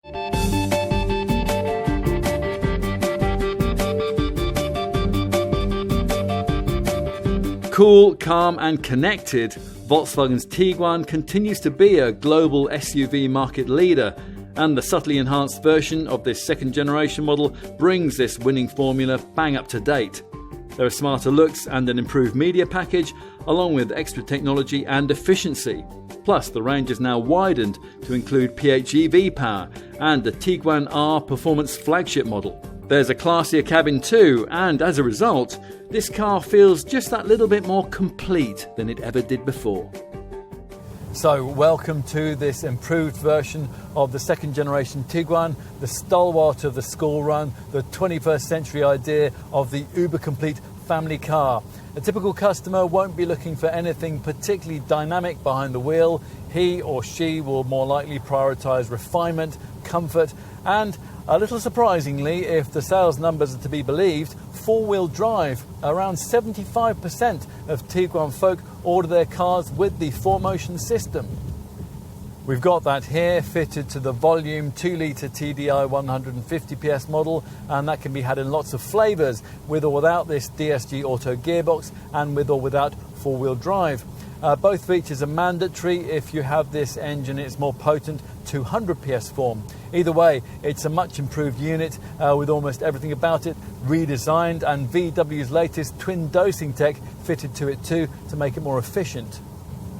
Cool, calm and connected, Volkswagen's Tiguan continues to be a global SUV market leader, and the subtly enhanced version of this second generation model brings this winning formula bang up to date. There are smarter looks and an improved media package, along with extra technology and efficiency. Plus, the range is now widened to include PHEV power and the Tiguan R performance flagship model. There's a classier cabin too, and as a result, this car feels just that little bit more complete than it ever did before. So, welcome to this improved version of the second generation Tiguan, the stalwart of the school run, the 21st century idea of the uber complete family car. A typical customer won't be looking for anything particularly dynamic behind the wheel. He or she will more likely prioritise refinement, comfort, and a little surprisingly, if the sales numbers are to be believed, four-wheel drive. Around 75% of Tiguan folk order their cars with the 4Motion system. We've got that here fitted to the volume 2-litre TDI 150 PS model, and that can be had in lots of flavours, with or without this DSG auto gearbox and with or without four-wheel drive. Both features are mandatory. If you have this engine, it's more potent 200 PS form. Either way, it's a much improved unit with almost everything about it redesigned, and VW's latest twin dosing tech fitted to it too to make it more efficient.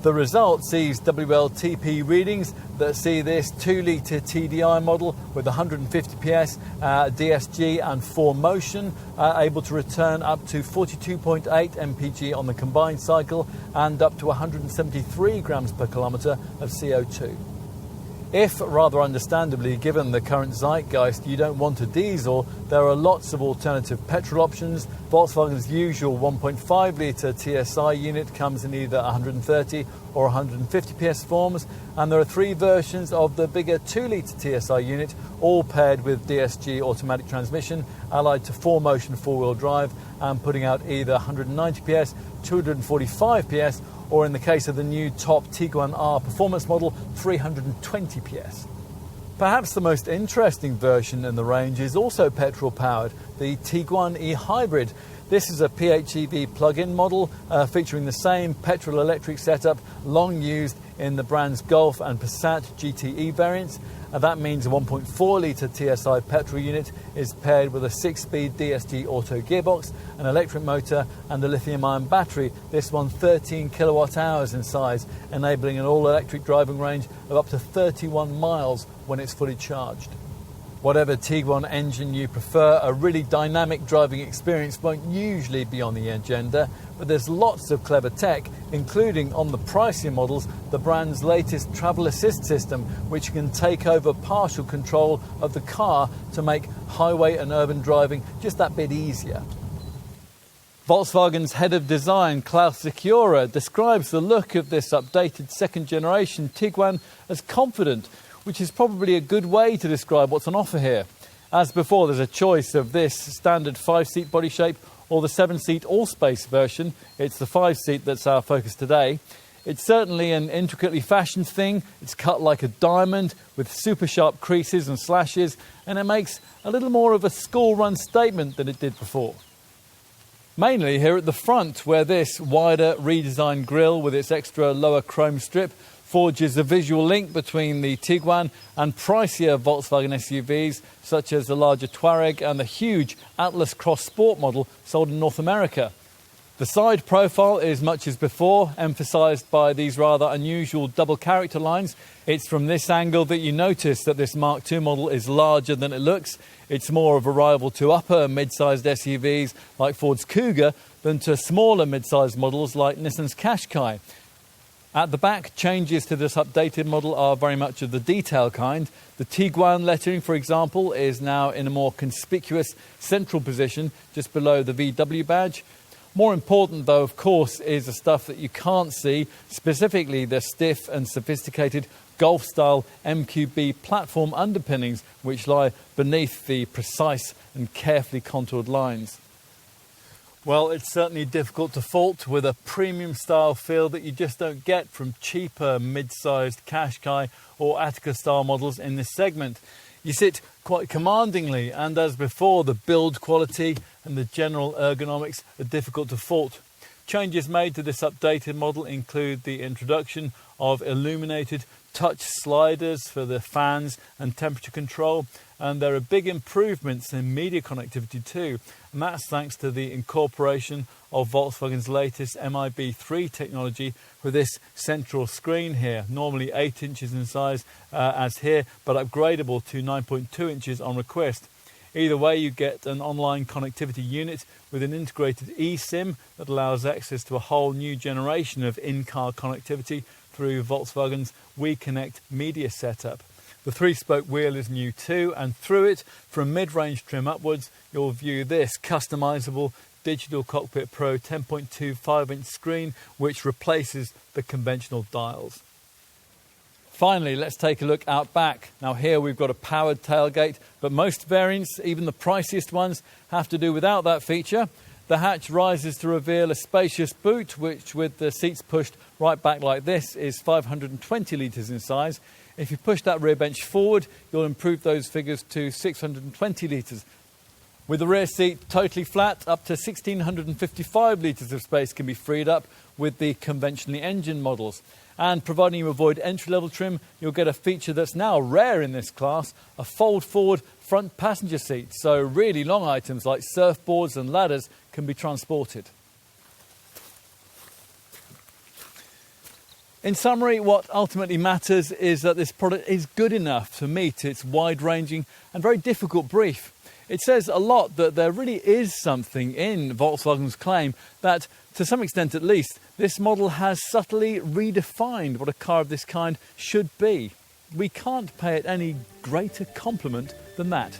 The result sees WLTP readings that see this 2-litre TDI model with 150 PS, DSG and 4Motion able to return up to 42.8 mpg on the combined cycle and up to 173 grams per kilometre of CO2. If, rather understandably, given the current zeitgeist, you don't want a diesel, there are lots of alternative petrol options. Volkswagen's usual 1.5-litre TSI unit comes in either 130 or 150 PS forms, and there are three versions of the bigger 2-litre TSI unit, all paired with DSG automatic transmission, allied to 4Motion four-wheel drive, and putting out either 190 PS, 245 PS, or in the case of the new top Tiguan R performance model, 320 PS. Perhaps the most interesting version in the range is also petrol-powered, the Tiguan e-Hybrid. This is a PHEV plug-in model featuring the same petrol-electric setup long used in the brand's Golf and Passat GTE variants. That means a 1.4-litre TSI petrol unit is paired with a 6-speed DSG auto gearbox, an electric motor and a lithium-ion battery, this one 13 kilowatt hours in size, enabling an all-electric driving range of up to 31 miles when it's fully charged. Whatever Tiguan engine you prefer, a really dynamic driving experience won't usually be on the agenda, but there's lots of clever tech, including on the pricier models, the brand's latest travel assist system, which can take over partial control of the car to make highway and urban driving just that bit easier. Volkswagen's head of design, Klaus Secura, describes the look of this updated second generation Tiguan as confident, which is probably a good way to describe what's on offer here. As before, there's a choice of this standard 5-seat body shape or the 7-seat all-space version. It's the 5-seat that's our focus today. It's certainly an intricately fashioned thing. It's cut like a diamond with super sharp creases and slashes, and it makes a little more of a school-run statement than it did before. Mainly here at the front, where this wider redesigned grille with its extra lower chrome strip forges a visual link between the Tiguan and pricier Volkswagen SUVs, such as the larger Touareg and the huge Atlas Cross Sport model sold in North America. The side profile is much as before, emphasised by these rather unusual double character lines. It's from this angle that you notice that this Mark II model is larger than it looks. It's more of a rival to upper mid-sized SUVs like Ford's Kuga than to smaller mid-sized models like Nissan's Qashqai. At the back, changes to this updated model are very much of the detail kind. The Tiguan lettering, for example, is now in a more conspicuous central position just below the VW badge. More important, though, of course, is the stuff that you can't see, specifically the stiff and sophisticated Golf-style MQB platform underpinnings, which lie beneath the precise and carefully contoured lines. Well, it's certainly difficult to fault with a premium style feel that you just don't get from cheaper mid-sized Qashqai or Attica style models in this segment. You sit quite commandingly, and as before, the build quality and the general ergonomics are difficult to fault. Changes made to this updated model include the introduction of illuminated touch sliders for the fans and temperature control, and there are big improvements in media connectivity too, and that's thanks to the incorporation of Volkswagen's latest MIB3 technology with this central screen here, normally 8 inches in size as here, but upgradable to 9.2 inches on request. Either way, you get an online connectivity unit with an integrated eSIM that allows access to a whole new generation of in-car connectivity through Volkswagen's WeConnect media setup. The 3-spoke wheel is new too, and through it, from mid-range trim upwards, you'll view this customizable Digital Cockpit Pro 10.25-inch screen, which replaces the conventional dials. Finally, let's take a look out back. Now here we've got a powered tailgate, but most variants, even the priciest ones, have to do without that feature. The hatch rises to reveal a spacious boot, which with the seats pushed right back like this is 520 litres in size. If you push that rear bench forward, you'll improve those figures to 620 litres. With the rear seat totally flat, up to 1,655 litres of space can be freed up with the conventionally engined models. And providing you avoid entry-level trim, you'll get a feature that's now rare in this class, a fold-forward front passenger seat. So really long items like surfboards and ladders can be transported. In summary, what ultimately matters is that this product is good enough to meet its wide-ranging and very difficult brief. It says a lot that there really is something in Volkswagen's claim that, to some extent at least, this model has subtly redefined what a car of this kind should be. We can't pay it any greater compliment than that.